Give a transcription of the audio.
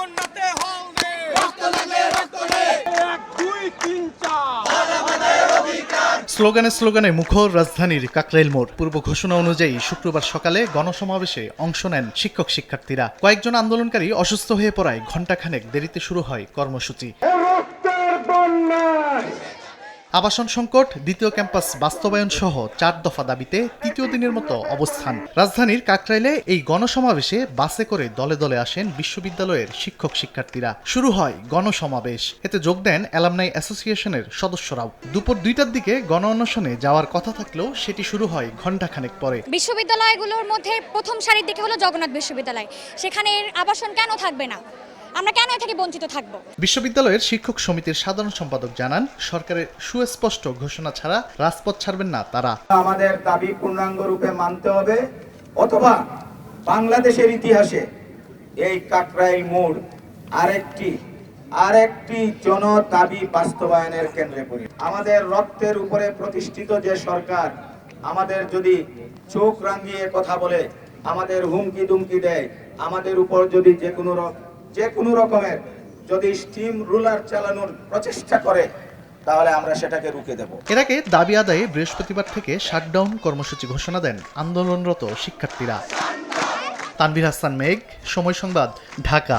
বন্যাতে হল দে, রক্ত লাগলে রক্ত দে, 1 2 3 4 স্লোগানে স্লোগানে মুখর রাজধানীর কাকরাইল মোড়। পূর্ব ঘোষণা অনুযায়ী শুক্রবার সকালে গণসমাবেশে অংশ নেন শিক্ষক শিক্ষার্থীরা। কয়েকজন আন্দোলনকারী অসুস্থ হয়ে পড়ায় ঘণ্টাখানেক দেরিতে শুরু হয় কর্মসূচি। আবাসন সংকট, দ্বিতীয় ক্যাম্পাস বাস্তবায়ন সহ 4 দফা দাবিতে তৃতীয় দিনের মতো অবস্থান। রাজধানীর কাকরাইলে এই গণসমাবেশে বাসে করে দলে দলে আসেন বিশ্ববিদ্যালয়ের শিক্ষক শিক্ষার্থীরা। শুরু হয় গণসমাবেশ। এতে যোগ দেন অ্যালামনাই অ্যাসোসিয়েশনের সদস্যরাও। দুপুর 2টার দিকে গণ অনশনে যাওয়ার কথা থাকলেও সেটি শুরু হয় ঘণ্টাখানেক পরে। বিশ্ববিদ্যালয়গুলোর মধ্যে প্রথম সারির দিকে হলো জগন্নাথ বিশ্ববিদ্যালয়। সেখানে আবাসন কেন থাকবে না? আমরা কেন এ থেকে বঞ্চিত থাকব? বিশ্ববিদ্যালয়ের শিক্ষক সমিতির সাধারণ সম্পাদক জানান, সরকারের সুস্পষ্ট ঘোষণা ছাড়া রাজপথ ছাড়বেন না তারা। আমাদের দাবি পূর্ণাঙ্গ রূপে মানতে হবে, অথবা বাংলাদেশের ইতিহাসে এই কাকরাইল মোড় আরেকটি জন দাবি বাস্তবায়নের কেন্দ্রে পরিণত। আমাদের রক্তের উপরে প্রতিষ্ঠিত যে সরকার আমাদের যদি চোখ রাঙিয়ে কথা বলে, আমাদের হুমকি দুমকি দেয়, আমাদের উপর যদি যে কোনো রকমের যদি স্টিম রুলার চালানোর প্রচেষ্টা করে, তাহলে আমরা সেটাকে রুখে দেব। এর আগে দাবি আদায়ে বৃহস্পতিবার থেকে শাটডাউন কর্মসূচি ঘোষণা দেন আন্দোলনরত শিক্ষার্থীরা। তানভীর হাসান মেঘ, সময় সংবাদ, ঢাকা।